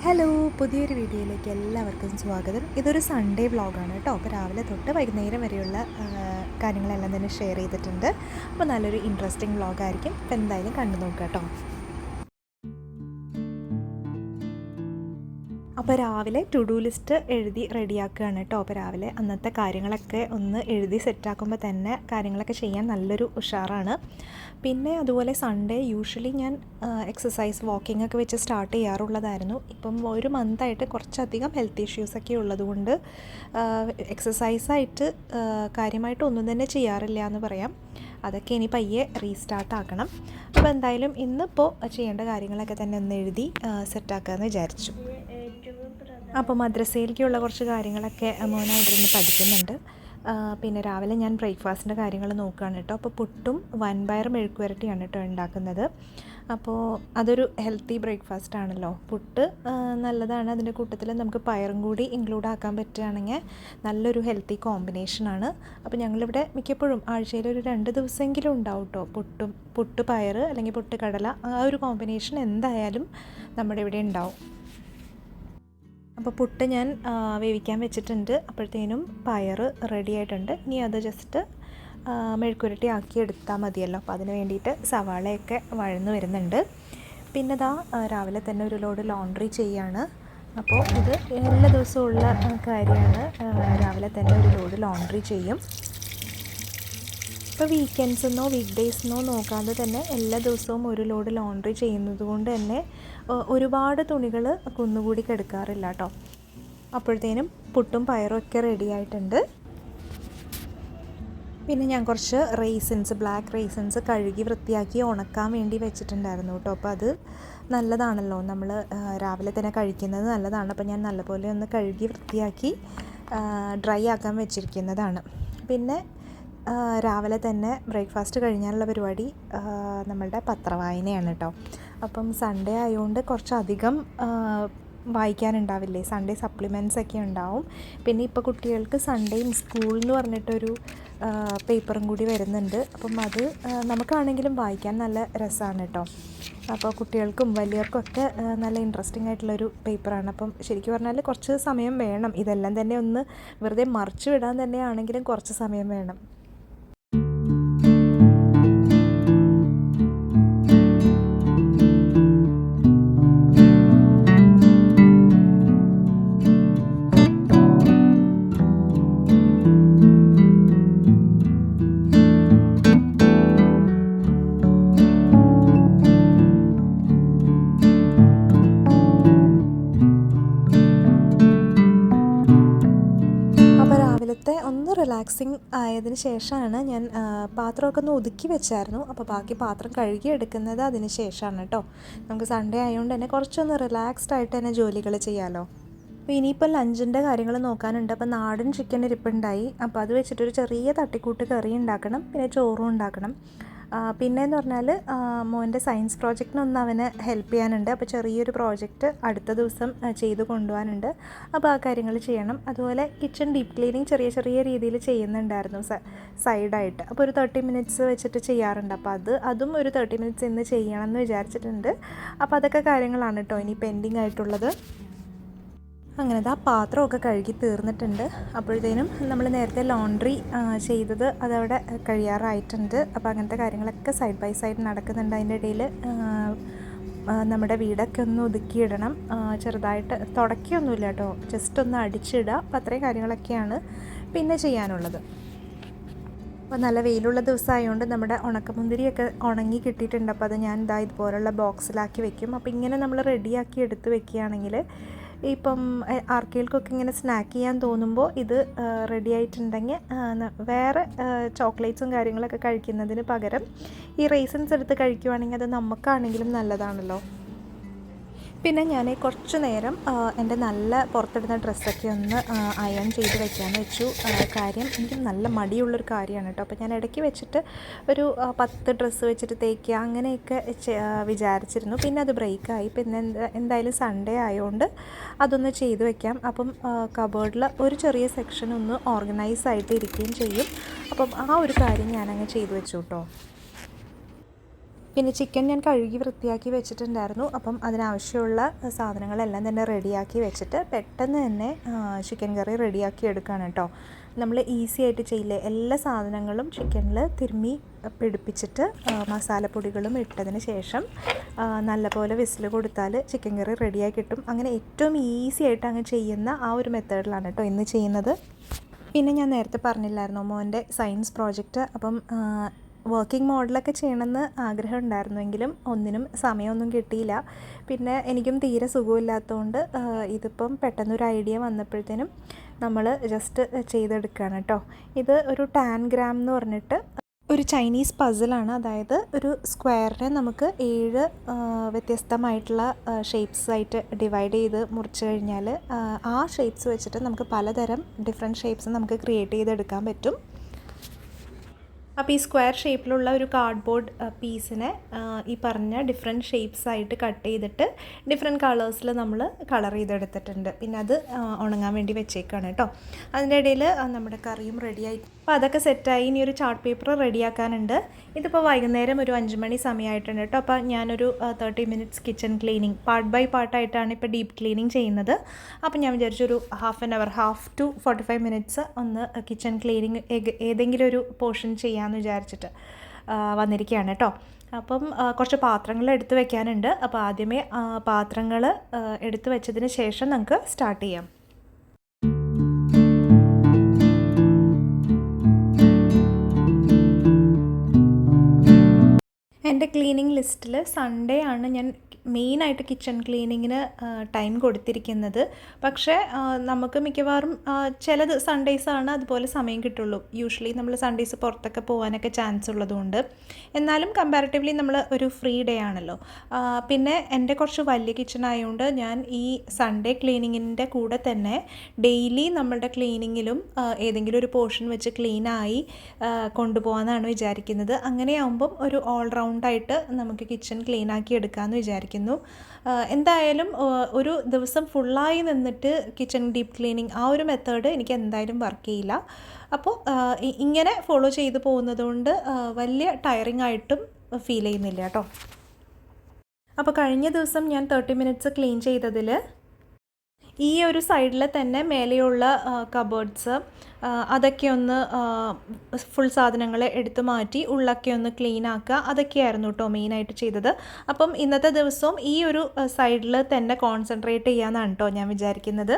Hello, പുതിയൊരു വീഡിയോയിലേക്ക് എല്ലാവർക്കും സ്വാഗതം. ഇതൊരു സൺഡേ വ്ളോഗാണ് കേട്ടോ. അപ്പോൾ രാവിലെ തൊട്ട് വൈകുന്നേരം വരെയുള്ള കാര്യങ്ങളെല്ലാം തന്നെ ഷെയർ ചെയ്തിട്ടുണ്ട്. അപ്പോൾ നല്ലൊരു ഇൻട്രസ്റ്റിംഗ് വ്ളോഗായിരിക്കും. അപ്പോൾ എന്തായാലും കണ്ടു നോക്കുക കേട്ടോ. അപ്പോൾ രാവിലെ ടു ഡു ലിസ്റ്റ് എഴുതി റെഡിയാക്കുകയാണ് കേട്ടോ. അപ്പോൾ രാവിലെ അന്നത്തെ കാര്യങ്ങളൊക്കെ ഒന്ന് എഴുതി സെറ്റാക്കുമ്പോൾ തന്നെ കാര്യങ്ങളൊക്കെ ചെയ്യാൻ നല്ലൊരു ഉഷാറാണ്. പിന്നെ അതുപോലെ സൺഡേ യൂഷ്വലി ഞാൻ എക്സസൈസ് വാക്കിംഗ് ഒക്കെ വെച്ച് സ്റ്റാർട്ട് ചെയ്യാറുള്ളതായിരുന്നു. ഇപ്പം ഒരു മന്തായിട്ട് കുറച്ചധികം ഹെൽത്ത് ഇഷ്യൂസൊക്കെ ഉള്ളതുകൊണ്ട് എക്സസൈസായിട്ട് കാര്യമായിട്ട് ഒന്നും തന്നെ ചെയ്യാറില്ല എന്ന് പറയാം. അതൊക്കെ ഇനി പയ്യെ റീസ്റ്റാർട്ട് ആക്കണം. അപ്പോൾ എന്തായാലും ഇന്നിപ്പോൾ ചെയ്യേണ്ട കാര്യങ്ങളൊക്കെ തന്നെ ഒന്ന് എഴുതി സെറ്റാക്കാമെന്ന് വിചാരിച്ചു. അപ്പോൾ മദ്രസയിലേക്കുള്ള കുറച്ച് കാര്യങ്ങളൊക്കെ മോൻ അവിടെ നിന്ന് പഠിക്കുന്നുണ്ട്. പിന്നെ രാവിലെ ഞാൻ ബ്രേക്ക്ഫാസ്റ്റിൻ്റെ കാര്യങ്ങൾ നോക്കുകയാണ് കേട്ടോ. അപ്പോൾ പുട്ടും വൻപയർ മെഴുക്കുവരട്ടിയാണ് കേട്ടോ ഉണ്ടാക്കുന്നത്. അപ്പോൾ അതൊരു ഹെൽത്തി ബ്രേക്ക്ഫാസ്റ്റ് ആണല്ലോ. പുട്ട് നല്ലതാണ്. അതിൻ്റെ കൂട്ടത്തിൽ നമുക്ക് പയറും കൂടി ഇൻക്ലൂഡ് ആക്കാൻ പറ്റുകയാണെങ്കിൽ നല്ലൊരു ഹെൽത്തി കോമ്പിനേഷനാണ്. അപ്പോൾ ഞങ്ങളിവിടെ മിക്കപ്പോഴും ആഴ്ചയിൽ ഒരു 2 ദിവസമെങ്കിലും ഉണ്ടാവും കേട്ടോ. പുട്ട് പയർ അല്ലെങ്കിൽ പുട്ട് കടല, ആ ഒരു കോമ്പിനേഷൻ എന്തായാലും നമ്മുടെ ഇവിടെ ഉണ്ടാവും. അപ്പോൾ പുട്ട് ഞാൻ വേവിക്കാൻ വെച്ചിട്ടുണ്ട്. അപ്പോഴത്തേനും പയർ റെഡി ആയിട്ടുണ്ട്. ഇനി അത് ജസ്റ്റ് മെഴുക്കുരട്ടി ആക്കി എടുത്താൽ മതിയല്ലോ. അപ്പോൾ അതിന് വേണ്ടിയിട്ട് സവാളയൊക്കെ വഴന്ന് വരുന്നുണ്ട്. പിന്നെ രാവിലെ തന്നെ ഒരു ലോഡ് ലോണ്ട്രി ചെയ്യാണ്. അപ്പോൾ ഇത് എല്ലാ ദിവസവും ഉള്ള കാര്യമാണ്. രാവിലെ തന്നെ ഒരു ലോഡ് ലോണ്ട്രി ചെയ്യും. ഇപ്പോൾ വീക്കെൻഡ്സെന്നോ വീക്ക് ഡേയ്സെന്നോ നോക്കാതെ തന്നെ എല്ലാ ദിവസവും ഒരു ലോഡ് ലോണ്ട്രി ചെയ്യുന്നത് കൊണ്ട് തന്നെ ഒരുപാട് തുണികൾ കുന്നുകൂടി കിടക്കാറില്ല കേട്ടോ. അപ്പോഴത്തേനും പുട്ടും പയറും ഒക്കെ റെഡി ആയിട്ടുണ്ട്. പിന്നെ ഞാൻ കുറച്ച് ബ്ലാക്ക് റേസിൻസ് കഴുകി വൃത്തിയാക്കി ഉണക്കാൻ വേണ്ടി വെച്ചിട്ടുണ്ടായിരുന്നു കേട്ടോ. അപ്പോൾ അത് നല്ലതാണല്ലോ, നമ്മൾ രാവിലെ തന്നെ കഴിക്കുന്നത് നല്ലതാണ്. അപ്പോൾ ഞാൻ നല്ലപോലെ ഒന്ന് കഴുകി വൃത്തിയാക്കി ഡ്രൈ ആക്കാൻ വെച്ചിരിക്കുന്നതാണ്. പിന്നെ രാവിലെ തന്നെ ബ്രേക്ക്ഫാസ്റ്റ് കഴിഞ്ഞാലുള്ള പരിപാടി നമ്മളുടെ പത്രവായനയാണ് കേട്ടോ. അപ്പം സൺഡേ ആയതുകൊണ്ട് കുറച്ചധികം വായിക്കാനുണ്ടാവില്ലേ. സൺഡേ സപ്ലിമെൻറ്റ്സ് ഒക്കെ ഉണ്ടാവും. പിന്നെ ഇപ്പോൾ കുട്ടികൾക്ക് സൺഡേയും സ്കൂൾ എന്ന് പറഞ്ഞിട്ടൊരു പേപ്പറും കൂടി വരുന്നുണ്ട്. അപ്പം അത് നമുക്കാണെങ്കിലും വായിക്കാൻ നല്ല രസമാണ് കേട്ടോ. അപ്പോൾ കുട്ടികൾക്കും വലിയവർക്കൊക്കെ നല്ല ഇൻട്രസ്റ്റിംഗ് ആയിട്ടുള്ളൊരു പേപ്പറാണ്. അപ്പം ശരിക്കും പറഞ്ഞാൽ കുറച്ച് സമയം വേണം. ഇതെല്ലാം തന്നെ ഒന്ന് വെറുതെ മറിച്ച് വിടാൻ തന്നെയാണെങ്കിലും കുറച്ച് സമയം വേണം. ഒന്ന് റിലാക്സിങ് ആയതിന് ശേഷമാണ് ഞാൻ പാത്രമൊക്കെ ഒന്ന് ഒതുക്കി വെച്ചായിരുന്നു. അപ്പോൾ ബാക്കി പാത്രം കഴുകി എടുക്കുന്നത് അതിന് ശേഷമാണ് കേട്ടോ. നമുക്ക് സൺഡേ ആയതുകൊണ്ട് തന്നെ കുറച്ചൊന്ന് റിലാക്സ്ഡ് ആയിട്ട് തന്നെ ജോലികൾ ചെയ്യാമല്ലോ. അപ്പോൾ ഇനിയിപ്പോൾ ലഞ്ചിൻ്റെ കാര്യങ്ങൾ നോക്കാനുണ്ട്. അപ്പോൾ നാടൻ ചിക്കൻ ഇരിപ്പുണ്ടായി. അപ്പോൾ അത് വെച്ചിട്ടൊരു ചെറിയ തട്ടിക്കൂട്ട് കറി ഉണ്ടാക്കണം. പിന്നെ ചോറും ഉണ്ടാക്കണം. പിന്നെയെന്ന് പറഞ്ഞാൽ മോൻ്റെ സയൻസ് പ്രോജക്റ്റിനൊന്ന് അവനെ ഹെൽപ്പ് ചെയ്യാനുണ്ട്. അപ്പോൾ ചെറിയൊരു പ്രോജക്റ്റ് അടുത്ത ദിവസം ചെയ്ത് കൊണ്ടുപോകാനുണ്ട്. അപ്പോൾ ആ കാര്യങ്ങൾ ചെയ്യണം. അതുപോലെ കിച്ചൺ ഡീപ്പ് ക്ലീനിങ് ചെറിയ ചെറിയ രീതിയിൽ ചെയ്യുന്നുണ്ടായിരുന്നു സൈഡായിട്ട്. അപ്പോൾ ഒരു 30 മിനിറ്റ്സ് വെച്ചിട്ട് ചെയ്യാറുണ്ട്. അപ്പോൾ അതും ഒരു 30 മിനിറ്റ്സ് ഇന്ന് ചെയ്യണം എന്ന് വിചാരിച്ചിട്ടുണ്ട്. അപ്പോൾ അതൊക്കെ കാര്യങ്ങളാണ് കേട്ടോ ഇനി പെൻഡിങ് ആയിട്ടുള്ളത്. അങ്ങനെ പാത്രമൊക്കെ കഴുകി തീർന്നിട്ടുണ്ട്. അപ്പോഴത്തേനും നമ്മൾ നേരത്തെ ലോണ്ട്രി ചെയ്തത് അതവിടെ കഴിയാറായിട്ടുണ്ട്. അപ്പോൾ അങ്ങനത്തെ കാര്യങ്ങളൊക്കെ സൈഡ് ബൈ സൈഡ് നടക്കുന്നുണ്ട്. അതിൻ്റെ ഇടയിൽ നമ്മുടെ വീടൊക്കെ ഒന്ന് ഒതുക്കിയിടണം. ചെറുതായിട്ട് തുടക്കിയൊന്നുമില്ല കേട്ടോ, ജസ്റ്റ് ഒന്ന് അടിച്ചിടുക. അപ്പോൾ അത്രയും കാര്യങ്ങളൊക്കെയാണ് പിന്നെ ചെയ്യാനുള്ളത്. അപ്പോൾ നല്ല വെയിലുള്ള ദിവസമായതുകൊണ്ട് നമ്മുടെ ഉണക്കമുന്തിരിയൊക്കെ ഉണങ്ങി കിട്ടിയിട്ടുണ്ട്. അപ്പോൾ അത് ഞാൻ ഇതുപോലുള്ള ബോക്സിലാക്കി വെക്കും. അപ്പോൾ ഇങ്ങനെ നമ്മൾ റെഡിയാക്കി എടുത്ത് വെക്കുകയാണെങ്കിൽ ഇപ്പം ആർക്കെങ്കിലുമൊക്കെ ഇങ്ങനെ സ്നാക്ക് ചെയ്യാൻ തോന്നുമ്പോൾ ഇത് റെഡി ആയിട്ടുണ്ടെങ്കിൽ വേറെ ചോക്ലേറ്റ്സും കാര്യങ്ങളൊക്കെ കഴിക്കുന്നതിന് പകരം ഈ റൈസിൻസ് എടുത്ത് കഴിക്കുവാണെങ്കിൽ അത് നമുക്കാണെങ്കിലും നല്ലതാണല്ലോ. പിന്നെ ഞാൻ കുറച്ച് നേരം എൻ്റെ നല്ല പുറത്തിടുന്ന ഡ്രസ്സൊക്കെ ഒന്ന് അയൺ ചെയ്ത് വെക്കാമെന്ന് വെച്ചു. കാര്യം എനിക്ക് നല്ല മടിയുള്ളൊരു കാര്യമാണ് കേട്ടോ. അപ്പോൾ ഞാൻ ഇടയ്ക്ക് വെച്ചിട്ട് ഒരു 10 ഡ്രസ്സ് വെച്ചിട്ട് തേക്കുക അങ്ങനെയൊക്കെ വിചാരിച്ചിരുന്നു. പിന്നെ അത് ബ്രേക്കായി. പിന്നെ എന്തായാലും സൺഡേ ആയതുകൊണ്ട് അതൊന്ന് ചെയ്ത് വെക്കാം. അപ്പം കബേർഡിൽ ഒരു ചെറിയ സെക്ഷൻ ഒന്ന് ഓർഗനൈസ് ആയിട്ട് ഇരിക്കുകയും ചെയ്യും. അപ്പം ആ ഒരു കാര്യം ഞാനങ്ങ് ചെയ്തു വെച്ചു കേട്ടോ. പിന്നെ ചിക്കൻ ഞാൻ കഴുകി വൃത്തിയാക്കി വെച്ചിട്ടുണ്ടായിരുന്നു. അപ്പം അതിനാവശ്യമുള്ള സാധനങ്ങളെല്ലാം തന്നെ റെഡിയാക്കി വെച്ചിട്ട് പെട്ടെന്ന് തന്നെ ചിക്കൻ കറി റെഡിയാക്കി എടുക്കുകയാണ് കേട്ടോ. നമ്മൾ ഈസി ആയിട്ട് ചെയ്യില്ലേ, എല്ലാ സാധനങ്ങളും ചിക്കനിൽ തിരുമ്മി പിടിപ്പിച്ചിട്ട് മസാലപ്പൊടികളും ഇട്ടതിന് ശേഷം നല്ലപോലെ വിസിൽ കൊടുത്താൽ ചിക്കൻ കറി റെഡിയാക്കി കിട്ടും. അങ്ങനെ ഏറ്റവും ഈസി ആയിട്ട് അങ്ങ് ചെയ്യുന്ന ആ ഒരു മെത്തേഡിലാണ് കേട്ടോ ഇന്ന് ചെയ്യുന്നത്. പിന്നെ ഞാൻ നേരത്തെ പറഞ്ഞില്ലായിരുന്നു മോൻ്റെ സയൻസ് പ്രോജക്റ്റ്. അപ്പം വർക്കിംഗ് മോഡലൊക്കെ ചെയ്യണമെന്ന് ആഗ്രഹം ഉണ്ടായിരുന്നുവെങ്കിലും ഒന്നിനും സമയമൊന്നും കിട്ടിയില്ല. പിന്നെ എനിക്കും തീരെ സുഖമില്ലാത്തതുകൊണ്ട് ഇതിപ്പം പെട്ടെന്നൊരു ഐഡിയ വന്നപ്പോഴത്തേനും നമ്മൾ ജസ്റ്റ് ചെയ്തെടുക്കുകയാണ് കേട്ടോ. ഇത് ഒരു ടാൻഗ്രാം എന്ന് പറഞ്ഞിട്ട് ഒരു ചൈനീസ് പസിലാണ്. അതായത് ഒരു സ്ക്വയറിനെ നമുക്ക് 7 വ്യത്യസ്തമായിട്ടുള്ള ഷേപ്സ് ആയിട്ട് ഡിവൈഡ് ചെയ്ത് മുറിച്ച് കഴിഞ്ഞാൽ ആ ഷേപ്സ് വെച്ചിട്ട് നമുക്ക് പലതരം ഡിഫറെൻറ്റ് ഷേപ്സ് നമുക്ക് ക്രിയേറ്റ് ചെയ്തെടുക്കാൻ പറ്റും. അപ്പോൾ ഈ സ്ക്വയർ ഷേപ്പിലുള്ള ഒരു കാർഡ്ബോർഡ് പീസിനെ ഈ പറഞ്ഞ ഡിഫറെൻറ്റ് ഷേപ്സ് ആയിട്ട് കട്ട് ചെയ്തിട്ട് ഡിഫറെൻറ്റ് കളേഴ്സിൽ നമ്മൾ കളർ ചെയ്തെടുത്തിട്ടുണ്ട്. പിന്നെ അത് ഉണങ്ങാൻ വേണ്ടി വെച്ചേക്കാണ് കേട്ടോ. അതിൻ്റെ ഇടയിൽ നമ്മുടെ കറിയും റെഡിയായി. അപ്പോൾ അതൊക്കെ സെറ്റായി. ഇനി ഒരു ചാർട്ട് പേപ്പർ റെഡിയാക്കാനുണ്ട്. ഇതിപ്പോൾ വൈകുന്നേരം ഒരു 5 മണി സമയമായിട്ടുണ്ട് കേട്ടോ. അപ്പോൾ ഞാനൊരു 30 minutes kitchen cleaning part by പാർട്ടായിട്ടാണ് ഇപ്പോൾ ഡീപ്പ് ക്ലീനിങ് ചെയ്യുന്നത്. അപ്പോൾ ഞാൻ വിചാരിച്ചൊരു ഹാഫ് ടു 45 മിനിറ്റ്സ് ഒന്ന് കിച്ചൺ ക്ലീനിങ് ഏതെങ്കിലും ഒരു പോർഷൻ ചെയ്യാമെന്ന് വിചാരിച്ചിട്ട് വന്നിരിക്കുകയാണ് കേട്ടോ. അപ്പം കുറച്ച് പാത്രങ്ങൾ എടുത്ത് വെക്കാനുണ്ട്. അപ്പോൾ ആദ്യമേ പാത്രങ്ങൾ എടുത്ത് വെച്ചതിന് ശേഷം നമുക്ക് സ്റ്റാർട്ട് ചെയ്യാം. എൻ്റെ ക്ലീനിങ് ലിസ്റ്റിൽ സൺഡേ ആണ് ഞാൻ മെയിനായിട്ട് കിച്ചൺ ക്ലീനിങ്ങിന് ടൈം കൊടുത്തിരിക്കുന്നത്. പക്ഷേ നമുക്ക് മിക്കവാറും ചില സൺഡേയ്സാണ് അതുപോലെ സമയം കിട്ടുള്ളൂ. യൂഷ്വലി നമ്മൾ സൺഡേയ്സ് പുറത്തൊക്കെ പോകാനൊക്കെ ചാൻസ് ഉള്ളതുകൊണ്ട്. എന്നാലും കമ്പാരിറ്റീവ്ലി നമ്മൾ ഒരു ഫ്രീ ഡേ ആണല്ലോ. പിന്നെ എൻ്റെ കുറച്ച് വലിയ കിച്ചൺ ആയതുകൊണ്ട് ഞാൻ ഈ സൺഡേ ക്ലീനിങ്ങിൻ്റെ കൂടെ തന്നെ ഡെയിലി നമ്മളുടെ ക്ലീനിങ്ങിലും ഏതെങ്കിലും ഒരു പോർഷൻ വെച്ച് ക്ലീനായി കൊണ്ടുപോകാമെന്നാണ് വിചാരിക്കുന്നത്. അങ്ങനെയാകുമ്പം ഒരു ഓൾറൗണ്ടായിട്ട് നമുക്ക് കിച്ചൺ ക്ലീനാക്കി എടുക്കാമെന്ന് വിചാരിക്കുന്നു. എന്തായാലും ഒരു ദിവസം ഫുള്ളായി നിന്നിട്ട് കിച്ചൺ ഡീപ്പ് ക്ലീനിങ് ആ ഒരു മെത്തേഡ് എനിക്ക് എന്തായാലും വർക്ക് ചെയ്യില്ല. അപ്പോൾ ഇങ്ങനെ ഫോളോ ചെയ്ത് പോകുന്നതുകൊണ്ട് വലിയ ടയറിങ് ആയിട്ടും ഫീൽ ചെയ്യുന്നില്ല കേട്ടോ. അപ്പോൾ കഴിഞ്ഞ ദിവസം ഞാൻ 30 മിനിറ്റ്സ് ക്ലീൻ ചെയ്തതിൽ ഈ ഒരു സൈഡിൽ തന്നെ മേലെയുള്ള കബേർഡ്സ് അതൊക്കെ ഒന്ന് ഫുൾ സാധനങ്ങൾ എടുത്തു മാറ്റി ഉള്ളൊക്കെ ഒന്ന് ക്ലീൻ ആക്കുക, അതൊക്കെയായിരുന്നു കേട്ടോ മെയിനായിട്ട് ചെയ്തത്. അപ്പം ഇന്നത്തെ ദിവസവും ഈ ഒരു സൈഡിൽ തന്നെ കോൺസെൻട്രേറ്റ് ചെയ്യാമെന്നാണ് കേട്ടോ ഞാൻ വിചാരിക്കുന്നത്.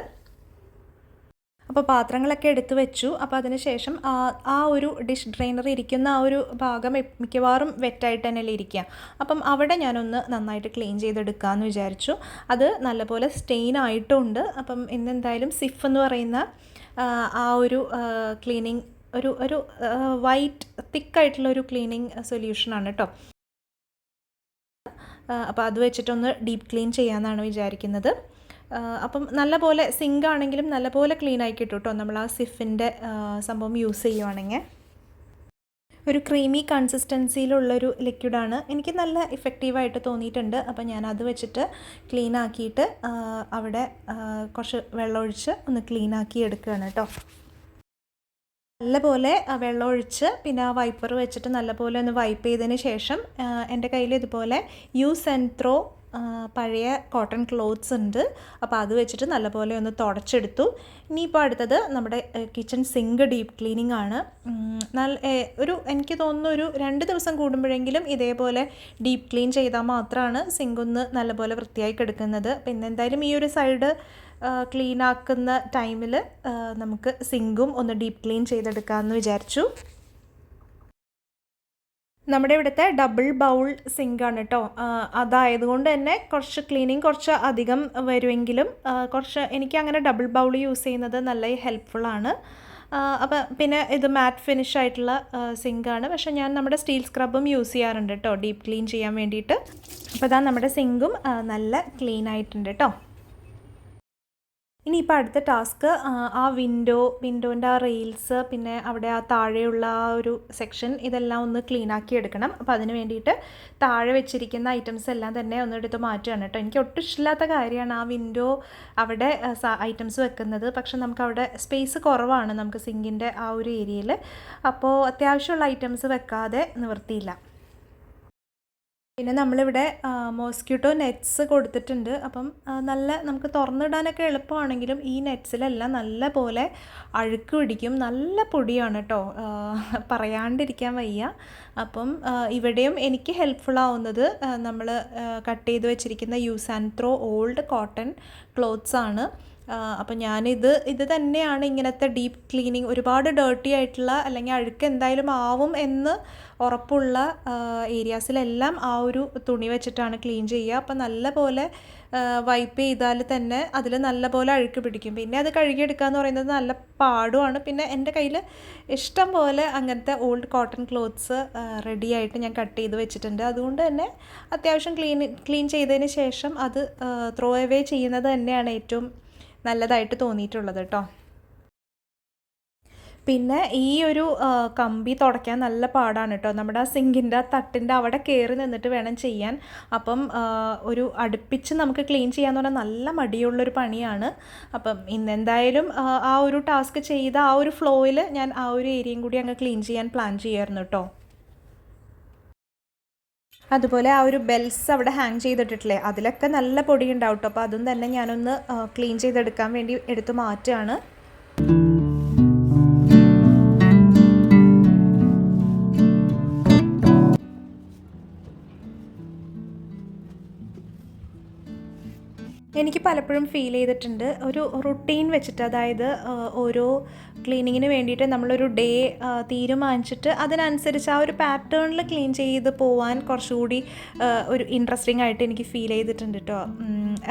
അപ്പോൾ പാത്രങ്ങളൊക്കെ എടുത്തു വെച്ചു. അപ്പോൾ അതിന് ശേഷം ആ ഒരു ഡിഷ് ഡ്രെയിനർ ഇരിക്കുന്ന ആ ഒരു ഭാഗം മിക്കവാറും വെറ്റായിട്ട് തന്നെയല്ലേ ഇരിക്കുക. അപ്പം അവിടെ ഞാനൊന്ന് നന്നായിട്ട് ക്ലീൻ ചെയ്തെടുക്കാമെന്ന് വിചാരിച്ചു. അത് നല്ലപോലെ സ്റ്റെയിൻ ആയിട്ടുണ്ട്. അപ്പം ഇന്നെന്തായാലും സിഫ് എന്ന് പറയുന്ന ആ ഒരു ക്ലീനിങ് ഒരു വൈറ്റ് തിക്കായിട്ടുള്ളൊരു ക്ലീനിങ് സൊല്യൂഷനാണ് കേട്ടോ. അപ്പോൾ അത് വെച്ചിട്ടൊന്ന് ഡീപ്പ് ക്ലീൻ ചെയ്യാമെന്നാണ് വിചാരിക്കുന്നത്. അപ്പം നല്ലപോലെ സിങ്ക് ആണെങ്കിലും നല്ലപോലെ ക്ലീൻ ആയി കിട്ടും കേട്ടോ നമ്മൾ ആ സിഫിൻ്റെ സംഭവം യൂസ് ചെയ്യുവാണെങ്കിൽ. ഒരു ക്രീമി കൺസിസ്റ്റൻസിയിലുള്ളൊരു ലിക്വിഡാണ്. എനിക്ക് നല്ല ഇഫക്റ്റീവായിട്ട് തോന്നിയിട്ടുണ്ട്. അപ്പോൾ ഞാൻ അത് വെച്ചിട്ട് ക്ലീൻ ആക്കിയിട്ട് അവിടെ കുറച്ച് വെള്ളമൊഴിച്ച് ഒന്ന് ക്ലീൻ ആക്കി എടുക്കുകയാണ് കേട്ടോ. നല്ലപോലെ വെള്ളമൊഴിച്ച് പിന്നെ ആ വൈപ്പർ വെച്ചിട്ട് നല്ലപോലെ ഒന്ന് വൈപ്പ് ചെയ്തതിന് ശേഷം എൻ്റെ കയ്യിൽ ഇതുപോലെ യൂസ് ആൻഡ് ത്രോ പഴയ കോട്ടൺ ക്ലോത്ത്സ് ഉണ്ട്. അപ്പോൾ അത് വെച്ചിട്ട് നല്ലപോലെ ഒന്ന് തുടച്ചെടുത്തു. ഇനിയിപ്പോൾ അടുത്തത് നമ്മുടെ കിച്ചൺ സിങ്ക് ഡീപ്പ് ക്ലീനിങ് ആണ്. എനിക്ക് തോന്നുന്നു ഒരു 2 ദിവസം കൂടുമ്പോഴെങ്കിലും ഇതേപോലെ ഡീപ്പ് ക്ലീൻ ചെയ്താൽ മാത്രമാണ് സിങ്ക് ഒന്ന് നല്ലപോലെ വൃത്തിയായി കിടക്കുന്നത്. പിന്നെ എന്തായാലും ഈ ഒരു സൈഡ് ക്ലീൻ ആക്കുന്ന ടൈമിൽ നമുക്ക് സിങ്കും ഒന്ന് ഡീപ്പ് ക്ലീൻ ചെയ്തെടുക്കാമെന്ന് വിചാരിച്ചു. നമ്മുടെ ഇവിടുത്തെ ഡബിൾ ബൗൾ സിങ്കാണ് കേട്ടോ. അതായതുകൊണ്ട് തന്നെ കുറച്ച് ക്ലീനിങ് കുറച്ച് അധികം വരുമെങ്കിലും എനിക്ക് അങ്ങനെ ഡബിൾ ബൗൾ യൂസ് ചെയ്യുന്നത് നല്ല ഹെൽപ്ഫുള്ളാണ്. അപ്പം പിന്നെ ഇത് മാറ്റ് ഫിനിഷ് ആയിട്ടുള്ള സിങ്കാണ്. പക്ഷേ ഞാൻ നമ്മുടെ സ്റ്റീൽ സ്ക്രബും യൂസ് ചെയ്യാറുണ്ട് കേട്ടോ ഡീപ്പ് ക്ലീൻ ചെയ്യാൻ വേണ്ടിയിട്ട്. അപ്പോൾ അതാ നമ്മുടെ സിങ്കും നല്ല ക്ലീൻ ആയിട്ടുണ്ട് കേട്ടോ. ഇനിയിപ്പോൾ അടുത്ത ടാസ്ക് ആ വിൻഡോൻ്റെ ആ റെയിൽസ് പിന്നെ അവിടെ ആ താഴെയുള്ള ആ ഒരു സെക്ഷൻ ഇതെല്ലാം ഒന്ന് ക്ലീൻ ആക്കി എടുക്കണം. അപ്പോൾ അതിന് വേണ്ടിയിട്ട് താഴെ വെച്ചിരിക്കുന്ന ഐറ്റംസ് എല്ലാം തന്നെ ഒന്ന് എടുത്ത് മാറ്റുകയാണ് കേട്ടോ. എനിക്ക് ഒട്ടും ഇഷ്ടമില്ലാത്ത കാര്യമാണ് ആ വിൻഡോ അവിടെ ഐറ്റംസ് വെക്കുന്നത്. പക്ഷെ നമുക്ക് അവിടെ സ്പേസ് കുറവാണ് നമുക്ക് സിങ്കിൻ്റെ ആ ഒരു ഏരിയയിൽ. അപ്പോൾ അത്യാവശ്യമുള്ള ഐറ്റംസ് വെക്കാതെ നിവൃത്തിയില്ല. പിന്നെ നമ്മളിവിടെ മോസ്ക്യൂട്ടോ നെറ്റ്സ് കൊടുത്തിട്ടുണ്ട്. അപ്പം നല്ല നമുക്ക് തുറന്നിടാനൊക്കെ എളുപ്പമാണെങ്കിലും ഈ നെറ്റ്സിലെല്ലാം നല്ല പോലെ അഴുക്ക് പിടിക്കും. നല്ല പൊടിയാണ് കേട്ടോ, പറയാണ്ടിരിക്കാൻ വയ്യ. അപ്പം ഇവിടെയും എനിക്ക് ഹെൽപ്ഫുള്ളാവുന്നത് നമ്മൾ കട്ട് ചെയ്ത് വെച്ചിരിക്കുന്ന use and throw old cotton clothes ആണ്. അപ്പം ഇത് തന്നെയാണ് ഇങ്ങനത്തെ ഡീപ്പ് ക്ലീനിങ്, ഒരുപാട് ഡേർട്ടി ആയിട്ടുള്ള അല്ലെങ്കിൽ അഴുക്ക് എന്തായാലും ആവും എന്ന് ഉറപ്പുള്ള ഏരിയാസിലെല്ലാം ആ ഒരു തുണി വെച്ചിട്ടാണ് ക്ലീൻ ചെയ്യുക. അപ്പം നല്ല പോലെ വൈപ്പ് ചെയ്താൽ തന്നെ അതിൽ നല്ല പോലെ അഴുക്ക് പിടിക്കും. പിന്നെ അത് കഴുകിയെടുക്കുക എന്ന് പറയുന്നത് നല്ല പാടുമാണ്. പിന്നെ എൻ്റെ കയ്യിൽ ഇഷ്ടം പോലെ അങ്ങനത്തെ ഓൾഡ് കോട്ടൺ ക്ലോത്ത്സ് റെഡിയായിട്ട് ഞാൻ കട്ട് ചെയ്ത് വെച്ചിട്ടുണ്ട്. അതുകൊണ്ട് തന്നെ അത്യാവശ്യം ക്ലീൻ ചെയ്തതിന് ശേഷം അത് ത്രോ അവേ ചെയ്യുന്നത് തന്നെയാണ് ഏറ്റവും നല്ലതായിട്ട് തോന്നിയിട്ടുള്ളത് കേട്ടോ. പിന്നെ ഈ ഒരു കമ്പി തുടയ്ക്കാൻ നല്ല പാടാണ് കേട്ടോ. നമ്മുടെ ആ സിങ്കിൻ്റെ തട്ടിൻ്റെ അവിടെ കയറി നിന്നിട്ട് വേണം ചെയ്യാൻ. അപ്പം ഒരു അടുപ്പിച്ച് നമുക്ക് ക്ലീൻ ചെയ്യാന്ന് പറഞ്ഞാൽ നല്ല മടിയുള്ളൊരു പണിയാണ്. അപ്പം ഇന്നെന്തായാലും ആ ഒരു ടാസ്ക് ചെയ്ത ആ ഒരു ഫ്ലോയിൽ ഞാൻ ആ ഒരു ഏരിയയും കൂടി അങ്ങ് ക്ലീൻ ചെയ്യാൻ പ്ലാൻ ചെയ്യായിരുന്നു കേട്ടോ. അതുപോലെ ആ ഒരു ബെൽസ് അവിടെ ഹാങ് ചെയ്തിട്ടില്ലേ, അതിലൊക്കെ നല്ല പൊടി ഉണ്ടാവും കേട്ടോ. അപ്പോൾ അതും തന്നെ ഞാനൊന്ന് ക്ലീൻ ചെയ്തെടുക്കാൻ വേണ്ടി എടുത്ത് മാറ്റുകയാണ്. എനിക്ക് പലപ്പോഴും ഫീൽ ചെയ്തിട്ടുണ്ട് ഒരു റുട്ടീൻ വെച്ചിട്ട്, അതായത് ഓരോ ക്ലീനിങ്ങിന് വേണ്ടിയിട്ട് നമ്മളൊരു ഡേ തീരുമാനിച്ചിട്ട് അതിനനുസരിച്ച് ആ ഒരു പാറ്റേണിൽ ക്ലീൻ ചെയ്ത് പോവാൻ കുറച്ചുകൂടി ഒരു ഇൻട്രസ്റ്റിംഗ് ആയിട്ട് എനിക്ക് ഫീൽ ചെയ്തിട്ടുണ്ട് കേട്ടോ.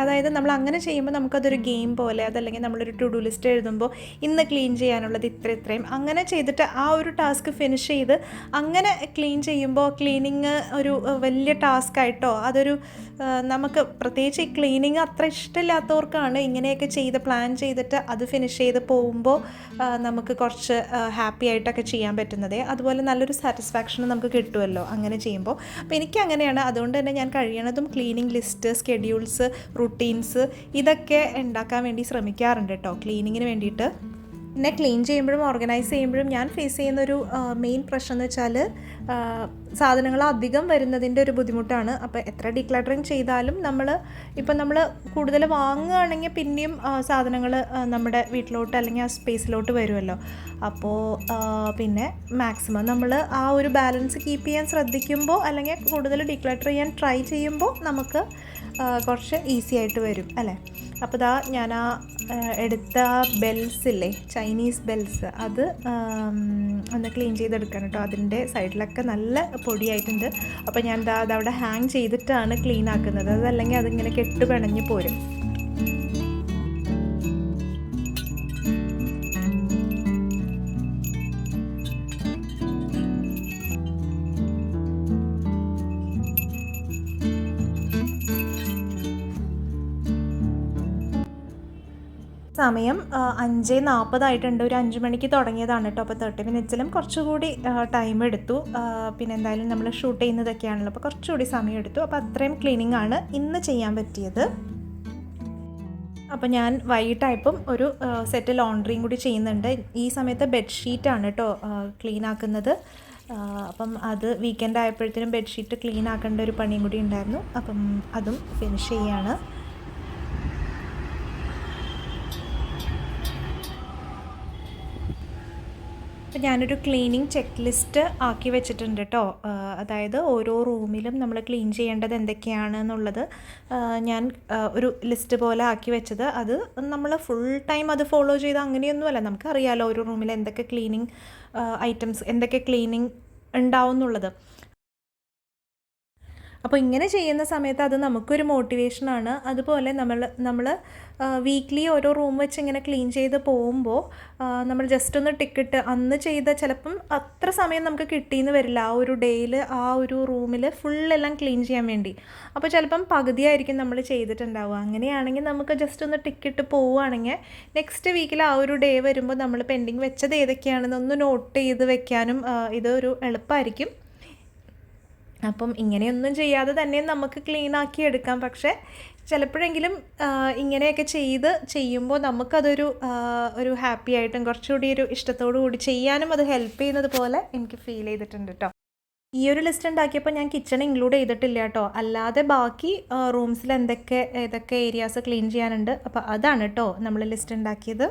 അതായത് നമ്മൾ അങ്ങനെ ചെയ്യുമ്പോൾ നമുക്കതൊരു ഗെയിം പോലെ, അതല്ലെങ്കിൽ നമ്മളൊരു ടു ഡു ലിസ്റ്റ് എഴുതുമ്പോൾ ഇന്ന് ക്ലീൻ ചെയ്യാനുള്ളത് ഇത്രയും അങ്ങനെ ചെയ്തിട്ട് ആ ഒരു ടാസ്ക് ഫിനിഷ് ചെയ്ത് അങ്ങനെ ക്ലീൻ ചെയ്യുമ്പോൾ ക്ലീനിങ് ഒരു വലിയ ടാസ്ക് ആയിട്ടോ, അതൊരു നമുക്ക് പ്രത്യേകിച്ച് ഈ ക്ലീനിങ് അത്ര ഇഷ്ടമില്ലാത്തവർക്കാണ് ഇങ്ങനെയൊക്കെ പ്ലാൻ ചെയ്തിട്ട് അത് ഫിനിഷ് ചെയ്ത് പോകുമ്പോൾ നമുക്ക് കുറച്ച് ഹാപ്പി ആയിട്ടൊക്കെ ചെയ്യാൻ പറ്റുന്നത്. അതുപോലെ നല്ലൊരു സാറ്റിസ്ഫാക്ഷൻ നമുക്ക് കിട്ടുമല്ലോ അങ്ങനെ ചെയ്യുമ്പോൾ. അപ്പോൾ എനിക്കങ്ങനെയാണ്. അതുകൊണ്ട് തന്നെ ഞാൻ കഴിയണതും ക്ലീനിങ് ലിസ്റ്റ്, സ്കെഡ്യൂൾസ്, റുട്ടീൻസ് ഇതൊക്കെ ഉണ്ടാക്കാൻ വേണ്ടി ശ്രമിക്കാറുണ്ട് കേട്ടോ ക്ലീനിങ്ങിന് വേണ്ടിയിട്ട്. പിന്നെ ക്ലീൻ ചെയ്യുമ്പോഴും ഓർഗനൈസ് ചെയ്യുമ്പോഴും ഞാൻ ഫേസ് ചെയ്യുന്നൊരു മെയിൻ പ്രശ്നം എന്ന് വെച്ചാൽ സാധനങ്ങൾ അധികം വരുന്നതിൻ്റെ ഒരു ബുദ്ധിമുട്ടാണ്. അപ്പോൾ എത്ര ഡീക്ലട്ടറിങ് ചെയ്താലും നമ്മൾ കൂടുതൽ വാങ്ങുകയാണെങ്കിൽ പിന്നെയും സാധനങ്ങൾ നമ്മുടെ വീട്ടിലോട്ട് അല്ലെങ്കിൽ ആ സ്പേസിലോട്ട് വരുമല്ലോ. അപ്പോൾ പിന്നെ മാക്സിമം നമ്മൾ ആ ഒരു ബാലൻസ് കീപ്പ് ചെയ്യാൻ ശ്രദ്ധിക്കുമ്പോൾ അല്ലെങ്കിൽ കൂടുതൽ ഡീക്ലട്ടർ ചെയ്യാൻ ട്രൈ ചെയ്യുമ്പോൾ നമുക്ക് കുറച്ച് ഈസി ആയിട്ട് വരും അല്ലേ. അപ്പോൾ ഞാൻ ആ എടുത്ത ബെൽസ് ഇല്ലേ, ചൈനീസ് ബെൽസ്, അത് ഒന്ന് ക്ലീൻ ചെയ്തെടുക്കണം കേട്ടോ. അതിൻ്റെ സൈഡിലൊക്കെ നല്ല പൊടിയായിട്ടുണ്ട്. അപ്പോൾ ഞാൻ അതവിടെ ഹാങ് ചെയ്തിട്ടാണ് ക്ലീൻ ആക്കുന്നത്. അതല്ലെങ്കിൽ അതിങ്ങനെ കെട്ട് പിണഞ്ഞ് പോരും. സമയം 5:40 ഒരു 5 മണിക്ക് തുടങ്ങിയതാണ് കേട്ടോ. അപ്പോൾ 30 മിനിറ്റ്സിലും കുറച്ചുകൂടി ടൈം എടുത്തു. പിന്നെ എന്തായാലും നമ്മൾ ഷൂട്ട് ചെയ്യുന്നതൊക്കെയാണല്ലോ, അപ്പോൾ കുറച്ചുകൂടി സമയം എടുത്തു. അപ്പോൾ അത്രയും ക്ലീനിങ് ആണ് ഇന്ന് ചെയ്യാൻ പറ്റിയത്. അപ്പോൾ ഞാൻ വൈകിട്ടായപ്പം ഒരു സെറ്റ് ലോണ്ട്രിയും കൂടി ചെയ്യുന്നുണ്ട്. ഈ സമയത്ത് ബെഡ്ഷീറ്റാണ് കേട്ടോ ക്ലീൻ ആക്കുന്നത്. അപ്പം അത് വീക്കെൻഡ് ആയപ്പോഴത്തേനും ബെഡ്ഷീറ്റ് ക്ലീൻ ആക്കേണ്ട ഒരു പണിയും കൂടി ഉണ്ടായിരുന്നു. അപ്പം അതും ഫിനിഷ് ചെയ്യാണ്. അപ്പോൾ ഞാനൊരു ക്ലീനിങ് ചെക്ക് ലിസ്റ്റ് ആക്കി വെച്ചിട്ടുണ്ട് കേട്ടോ. അതായത് ഓരോ റൂമിലും നമ്മൾ ക്ലീൻ ചെയ്യേണ്ടത് എന്തൊക്കെയാണെന്നുള്ളത് ഞാൻ ഒരു ലിസ്റ്റ് പോലെ ആക്കി വെച്ചത്. അത് നമ്മൾ ഫുൾ ടൈം അത് ഫോളോ ചെയ്ത് അങ്ങനെയൊന്നുമല്ല, നമുക്കറിയാമല്ലോ ഓരോ റൂമിൽ എന്തൊക്കെ ക്ലീനിങ് ഐറ്റംസ്, എന്തൊക്കെ ക്ലീനിങ് ഉണ്ടാവും എന്നുള്ളത്. അപ്പോൾ ഇങ്ങനെ ചെയ്യുന്ന സമയത്ത് അത് നമുക്കൊരു മോട്ടിവേഷനാണ്. അതുപോലെ നമ്മൾ വീക്ക്ലി ഓരോ റൂം വെച്ച് ഇങ്ങനെ ക്ലീൻ ചെയ്ത് പോകുമ്പോൾ നമ്മൾ ജസ്റ്റ് ഒന്ന് ടിക്കറ്റ് അന്ന് ചെയ്ത ചിലപ്പം അത്ര സമയം നമുക്ക് കിട്ടിയെന്ന് വരില്ല ആ ഒരു ഡേയിൽ ആ ഒരു റൂമിൽ ഫുള്ളെല്ലാം ക്ലീൻ ചെയ്യാൻ വേണ്ടി. അപ്പോൾ ചിലപ്പം പകുതിയായിരിക്കും നമ്മൾ ചെയ്തിട്ടുണ്ടാവുക. അങ്ങനെയാണെങ്കിൽ നമുക്ക് ജസ്റ്റ് ഒന്ന് ടിക്കറ്റ് പോവുകയാണെങ്കിൽ നെക്സ്റ്റ് വീക്കിൽ ആ ഒരു ഡേ വരുമ്പോൾ നമ്മൾ പെൻഡിങ് വെച്ചത് ഏതൊക്കെയാണെന്ന് ഒന്ന് നോട്ട് ചെയ്ത് വെക്കാനും ഇതൊരു എളുപ്പമായിരിക്കും. അപ്പം ഇങ്ങനെയൊന്നും ചെയ്യാതെ തന്നെ നമുക്ക് ക്ലീനാക്കി എടുക്കാം. പക്ഷേ ചിലപ്പോഴെങ്കിലും ഇങ്ങനെയൊക്കെ ചെയ്യുമ്പോൾ നമുക്കതൊരു ഒരു ഹാപ്പി ആയിട്ടും കുറച്ചുകൂടി ഒരു ഇഷ്ടത്തോടു കൂടി ചെയ്യാനും അത് ഹെൽപ്പ് ചെയ്യുന്നത് പോലെ എനിക്ക് ഫീൽ ചെയ്തിട്ടുണ്ട് കേട്ടോ. ഈ ഒരു ലിസ്റ്റ് ഉണ്ടാക്കിയപ്പോൾ ഞാൻ കിച്ചൺ ഇൻക്ലൂഡ് ചെയ്തിട്ടില്ല കേട്ടോ. അല്ലാതെ ബാക്കി റൂംസിൽ ഏതൊക്കെ ഏരിയാസ് ക്ലീൻ ചെയ്യാനുണ്ട്, അപ്പോൾ അതാണ് കേട്ടോ നമ്മൾ ലിസ്റ്റ് ഉണ്ടാക്കിയത്.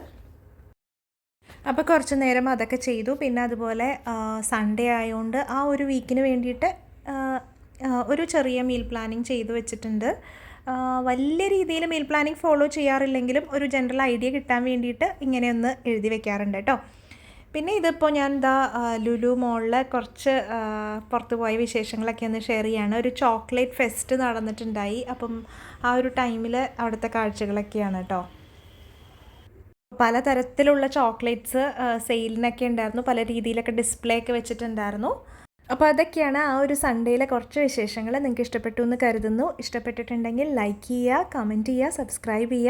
അപ്പോൾ കുറച്ച് നേരം അതൊക്കെ ചെയ്തു. പിന്നെ അതുപോലെ സൺഡേ ആയതുകൊണ്ട് ആ ഒരു വീക്കിന് വേണ്ടിയിട്ട് ഒരു ചെറിയ മീൽ പ്ലാനിങ് ചെയ്തു വെച്ചിട്ടുണ്ട്. വലിയ രീതിയിൽ മീൽ പ്ലാനിങ് ഫോളോ ചെയ്യാറില്ലെങ്കിലും ഒരു ജനറൽ ഐഡിയ കിട്ടാൻ വേണ്ടിയിട്ട് ഇങ്ങനെയൊന്ന് എഴുതി വെക്കാറുണ്ട് കേട്ടോ. പിന്നെ ഇതിപ്പോൾ ഞാൻ ലുലു മോളിൽ കുറച്ച് പുറത്ത് പോയ വിശേഷങ്ങളൊക്കെ ഒന്ന് ഷെയർ ചെയ്യാണ്. ഒരു ചോക്ലേറ്റ് ഫെസ്റ്റ് നടന്നിട്ടുണ്ടായി. അപ്പം ആ ഒരു ടൈമിൽ അവിടുത്തെ കാഴ്ചകളൊക്കെയാണ് കേട്ടോ. പലതരത്തിലുള്ള ചോക്ലേറ്റ്സ് സെയിലിനൊക്കെ ഉണ്ടായിരുന്നു. പല രീതിയിലൊക്കെ ഡിസ്പ്ലേ ഒക്കെ വെച്ചിട്ടുണ്ടായിരുന്നു. അപ്പോൾ അതൊക്കെയാണ് ആ ഒരു സൺഡേയിലെ കുറച്ച് വിശേഷങ്ങൾ. നിങ്ങൾക്ക് ഇഷ്ടപ്പെട്ടു എന്ന് കരുതുന്നു. ഇഷ്ടപ്പെട്ടിട്ടുണ്ടെങ്കിൽ ലൈക്ക് ചെയ്യുക, കമൻറ്റ് ചെയ്യുക, സബ്സ്ക്രൈബ് ചെയ്യുക.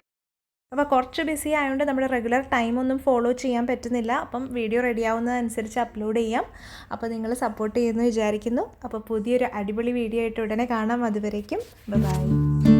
അപ്പോൾ കുറച്ച് ബിസി ആയതുകൊണ്ട് നമ്മുടെ റെഗുലർ ടൈമൊന്നും ഫോളോ ചെയ്യാൻ പറ്റുന്നില്ല. അപ്പം വീഡിയോ റെഡിയാവുന്നതനുസരിച്ച് അപ്ലോഡ് ചെയ്യാം. അപ്പോൾ നിങ്ങൾ സപ്പോർട്ട് ചെയ്യുമെന്ന് വിചാരിക്കുന്നു. അപ്പോൾ പുതിയൊരു അടിപൊളി വീഡിയോ ആയിട്ട് ഉടനെ കാണാം. അതുവരേക്കും ബൈ.